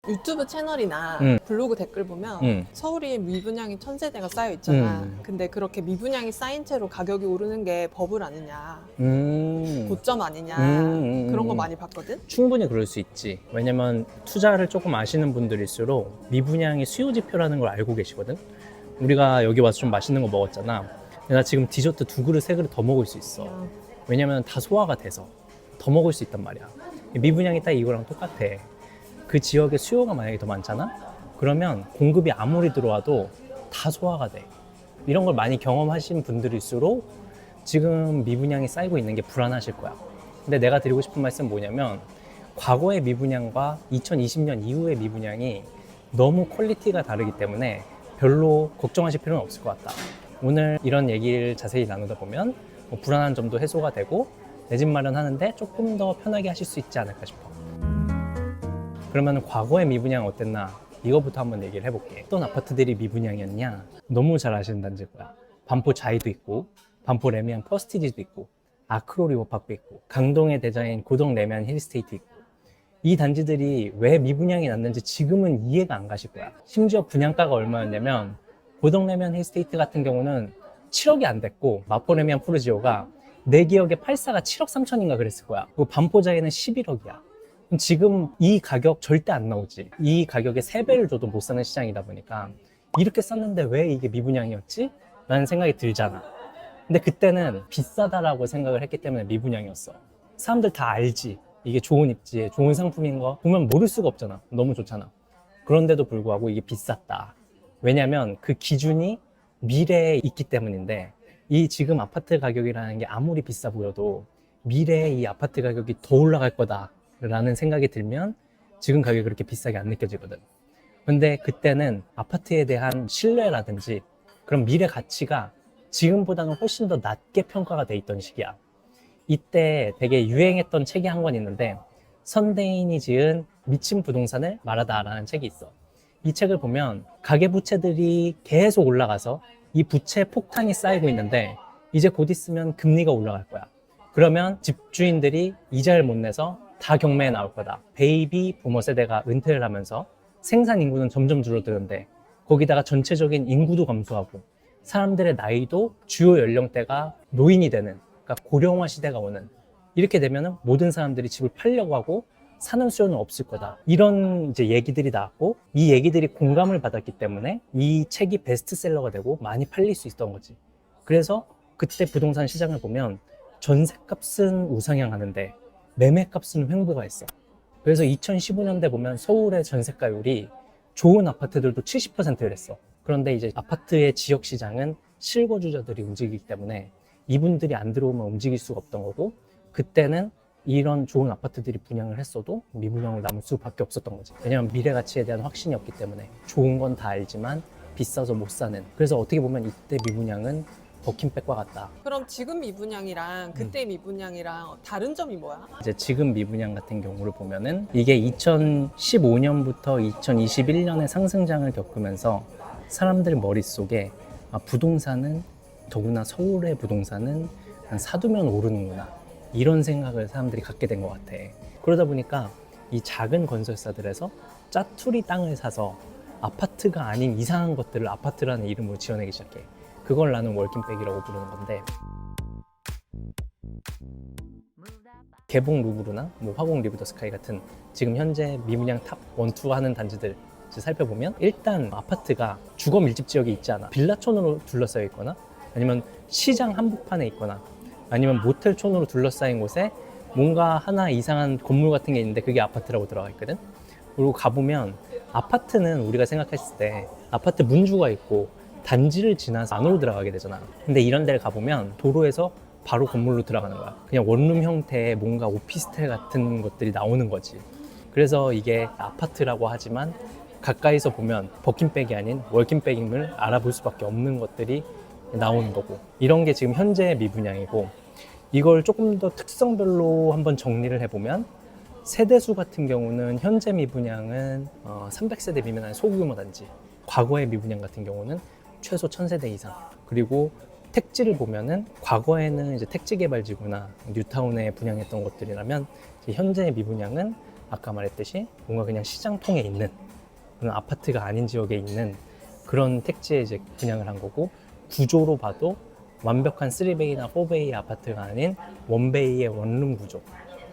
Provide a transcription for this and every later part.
유튜브 채널이나 블로그 댓글 보면 서울이 미분양이 1000세대가 쌓여 있잖아. 근데 그렇게 미분양이 쌓인 채로 가격이 오르는 게 버블 아니냐, 고점 아니냐, 그런 거 많이 봤거든? 충분히 그럴 수 있지. 왜냐면 투자를 조금 아시는 분들일수록 미분양이 수요 지표라는 걸 알고 계시거든. 우리가 여기 와서 좀 맛있는 거 먹었잖아. 나 지금 디저트 2그릇, 3그릇 더 먹을 수 있어. 왜냐면 다 소화가 돼서 더 먹을 수 있단 말이야. 미분양이 딱 이거랑 똑같아. 그 지역에 수요가 만약에 더 많잖아? 그러면 공급이 아무리 들어와도 다 소화가 돼. 이런 걸 많이 경험하신 분들일수록 지금 미분양이 쌓이고 있는 게 불안하실 거야. 근데 내가 드리고 싶은 말씀은 뭐냐면, 과거의 미분양과 2020년 이후의 미분양이 너무 퀄리티가 다르기 때문에 별로 걱정하실 필요는 없을 것 같다. 오늘 이런 얘기를 자세히 나누다 보면 뭐 불안한 점도 해소가 되고 내 집 마련하는데 조금 더 편하게 하실 수 있지 않을까 싶어. 그러면 과거의 미분양 어땠나? 이거부터 한번 얘기를 해볼게. 어떤 아파트들이 미분양이었냐? 너무 잘 아시는 단지일 거야. 반포 자이도 있고, 반포 레미안 퍼스티지도 있고, 아크로 리버파크도 있고, 강동의 대자인 고덕 레미안 힐스테이트 있고. 이 단지들이 왜 미분양이 났는지 지금은 이해가 안 가실 거야. 심지어 분양가가 얼마였냐면 고덕 레미안 힐스테이트 같은 경우는 7억이 안 됐고, 마포 레미안 푸르지오가 내 기억에 84가 7억 3천인가 그랬을 거야. 그리고 반포 자이는 11억이야. 지금 이 가격 절대 안 나오지. 이 가격에 3배를 줘도 못 사는 시장이다 보니까 이렇게 쌌는데 왜 이게 미분양이었지? 라는 생각이 들잖아. 근데 그때는 비싸다라고 생각을 했기 때문에 미분양이었어. 사람들 다 알지. 이게 좋은 입지, 좋은 상품인 거 보면 모를 수가 없잖아. 너무 좋잖아. 그런데도 불구하고 이게 비쌌다. 왜냐면 그 기준이 미래에 있기 때문인데, 이 지금 아파트 가격이라는 게 아무리 비싸 보여도 미래에 이 아파트 가격이 더 올라갈 거다 라는 생각이 들면 지금 가격이 그렇게 비싸게 안 느껴지거든. 근데 그때는 아파트에 대한 신뢰라든지 그런 미래 가치가 지금보다는 훨씬 더 낮게 평가가 돼 있던 시기야. 이때 되게 유행했던 책이 한 권 있는데, 선대인이 지은 미친 부동산을 말하다 라는 책이 있어. 이 책을 보면 가계부채들이 계속 올라가서 이 부채 폭탄이 쌓이고 있는데 이제 곧 있으면 금리가 올라갈 거야. 그러면 집주인들이 이자를 못 내서 다 경매에 나올 거다. 베이비 부머 세대가 은퇴를 하면서 생산 인구는 점점 줄어드는데 거기다가 전체적인 인구도 감소하고 사람들의 나이도 주요 연령대가 노인이 되는, 그러니까 고령화 시대가 오는, 이렇게 되면 모든 사람들이 집을 팔려고 하고 사는 수요는 없을 거다. 이런 이제 얘기들이 나왔고, 이 얘기들이 공감을 받았기 때문에 이 책이 베스트셀러가 되고 많이 팔릴 수 있었던 거지. 그래서 그때 부동산 시장을 보면 전세값은 우상향하는데 매매값은 횡보가 했어. 그래서 2015년대 보면 서울의 전세가율이 좋은 아파트들도 70%를 했어. 그런데 이제 아파트의 지역 시장은 실거주자들이 움직이기 때문에 이분들이 안 들어오면 움직일 수가 없던 거고, 그때는 이런 좋은 아파트들이 분양을 했어도 미분양으로 남을 수밖에 없었던 거지. 왜냐면 미래 가치에 대한 확신이 없기 때문에. 좋은 건 다 알지만 비싸서 못 사는. 그래서 어떻게 보면 이때 미분양은 버킨백과 같다. 그럼 지금 미분양이랑 그때 미분양이랑 다른 점이 뭐야? 이제 지금 미분양 같은 경우를 보면은 이게 2015년부터 2021년의 상승장을 겪으면서 사람들 머릿속에 부동산은, 더구나 서울의 부동산은 한 사두면 오르는구나, 이런 생각을 사람들이 갖게 된 것 같아. 그러다 보니까 이 작은 건설사들에서 짜투리 땅을 사서 아파트가 아닌 이상한 것들을 아파트라는 이름으로 지어내기 시작해. 그걸 나는 월킹백이라고 부르는 건데, 개봉 루브르나 뭐 화곡 리브 더 스카이 같은 지금 현재 미분양 탑 1, 2 하는 단지들 살펴보면 일단 아파트가 주거 밀집 지역에 있지 않아. 빌라촌으로 둘러싸여 있거나 아니면 시장 한복판에 있거나 아니면 모텔촌으로 둘러싸인 곳에 뭔가 하나 이상한 건물 같은 게 있는데 그게 아파트라고 들어가 있거든. 그리고 가보면 아파트는 우리가 생각했을 때 아파트 문주가 있고 단지를 지나서 안으로 들어가게 되잖아. 근데 이런 데를 가보면 도로에서 바로 건물로 들어가는 거야. 그냥 원룸 형태의 뭔가 오피스텔 같은 것들이 나오는 거지. 그래서 이게 아파트라고 하지만 가까이서 보면 버킨백이 아닌 월킹백임을 알아볼 수밖에 없는 것들이 나오는 거고, 이런 게 지금 현재의 미분양이고, 이걸 조금 더 특성별로 한번 정리를 해보면 세대수 같은 경우는 현재 미분양은 300세대 미만한 소규모 단지, 과거의 미분양 같은 경우는 최소 1000세대 이상, 그리고 택지를 보면은 과거에는 이제 택지 개발지구나 뉴타운에 분양했던 것들이라면 현재의 미분양은 아까 말했듯이 뭔가 그냥 시장통에 있는 그런 아파트가 아닌 지역에 있는 그런 택지에 이제 분양을 한 거고, 구조로 봐도 완벽한 3베이나 4베이 아파트가 아닌 1베이의 원룸 구조.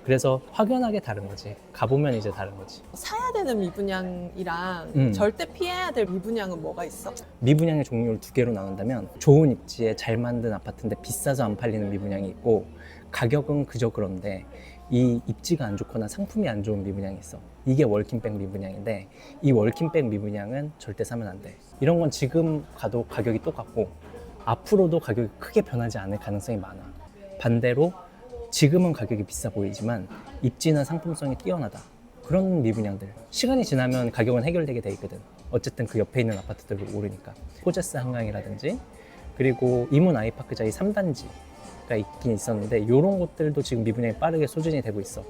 그래서 확연하게 다른 거지. 가보면 이제 다른 거지. 사야 되는 미분양이랑 절대 피해야 될 미분양은 뭐가 있어? 미분양의 종류를 두 개로 나눈다면, 좋은 입지에 잘 만든 아파트인데 비싸서 안 팔리는 미분양이 있고, 가격은 그저 그런데 이 입지가 안 좋거나 상품이 안 좋은 미분양이 있어. 이게 월킹백 미분양인데, 이 월킹백 미분양은 절대 사면 안 돼. 이런 건 지금 가도 가격이 똑같고 앞으로도 가격이 크게 변하지 않을 가능성이 많아. 반대로 지금은 가격이 비싸 보이지만 입지나 상품성이 뛰어나다, 그런 미분양들, 시간이 지나면 가격은 해결되게 돼 있거든. 어쨌든 그 옆에 있는 아파트들도 오르니까. 호제스 한강이라든지, 그리고 이문 아이파크자이 3단지가 있긴 있었는데, 이런 곳들도 지금 미분양이 빠르게 소진이 되고 있어.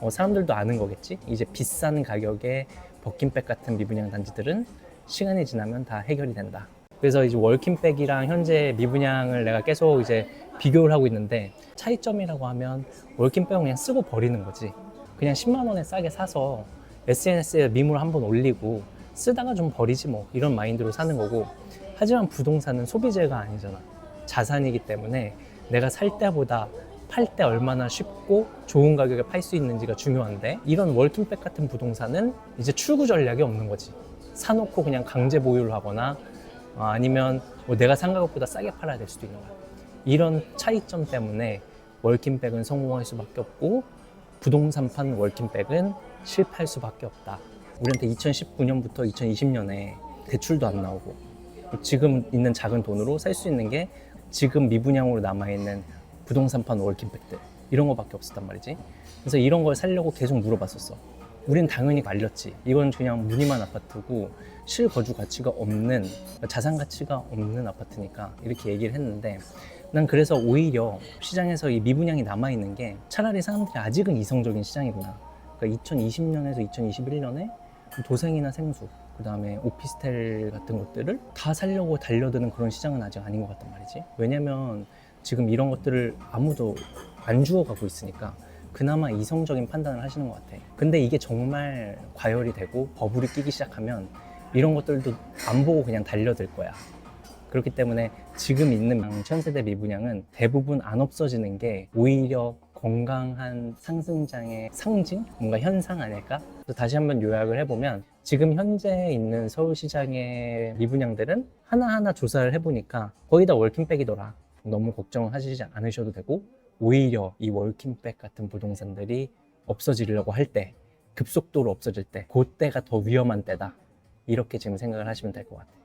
사람들도 아는 거겠지. 이제 비싼 가격에 버킨백 같은 미분양 단지들은 시간이 지나면 다 해결이 된다. 그래서 이제 월킹백이랑 현재 미분양을 내가 계속 이제 비교를 하고 있는데, 차이점이라고 하면 월킹백은 그냥 쓰고 버리는 거지. 그냥 10만 원에 싸게 사서 SNS에 밈을 한번 올리고 쓰다가 좀 버리지 뭐, 이런 마인드로 사는 거고, 하지만 부동산은 소비재가 아니잖아. 자산이기 때문에 내가 살 때보다 팔 때 얼마나 쉽고 좋은 가격에 팔 수 있는지가 중요한데, 이런 월킹백 같은 부동산은 이제 출구 전략이 없는 거지. 사놓고 그냥 강제 보유를 하거나 아니면 뭐 내가 산 가격보다 싸게 팔아야 될 수도 있는 거야. 이런 차이점 때문에 월킹백은 성공할 수밖에 없고 부동산판 월킹백은 실패할 수밖에 없다. 우리한테 2019년부터 2020년에 대출도 안 나오고 지금 있는 작은 돈으로 살 수 있는 게 지금 미분양으로 남아있는 부동산판 월킹백들, 이런 거밖에 없었단 말이지. 그래서 이런 걸 살려고 계속 물어봤었어. 우린 당연히 말렸지. 이건 그냥 무늬만 아파트고 실거주 가치가 없는, 자산 가치가 없는 아파트니까 이렇게 얘기를 했는데, 난 그래서 오히려 시장에서 이 미분양이 남아있는 게 차라리 사람들이 아직은 이성적인 시장이구나. 그러니까 2020년에서 2021년에 도생이나 생수, 그 다음에 오피스텔 같은 것들을 다 살려고 달려드는 그런 시장은 아직 아닌 것 같단 말이지. 왜냐면 지금 이런 것들을 아무도 안 주워가고 있으니까 그나마 이성적인 판단을 하시는 것 같아. 근데 이게 정말 과열이 되고 버블이 끼기 시작하면 이런 것들도 안 보고 그냥 달려들 거야. 그렇기 때문에 지금 있는 천세대 미분양은 대부분 안 없어지는 게 오히려 건강한 상승장의 상징? 뭔가 현상 아닐까? 그래서 다시 한번 요약을 해보면, 지금 현재 있는 서울시장의 미분양들은 하나하나 조사를 해보니까 거의 다 월킹백이더라. 너무 걱정하시지 않으셔도 되고, 오히려 이 월킹백 같은 부동산들이 없어지려고 할 때, 급속도로 없어질 때, 그때가 더 위험한 때다. 이렇게 지금 생각을 하시면 될 것 같아요.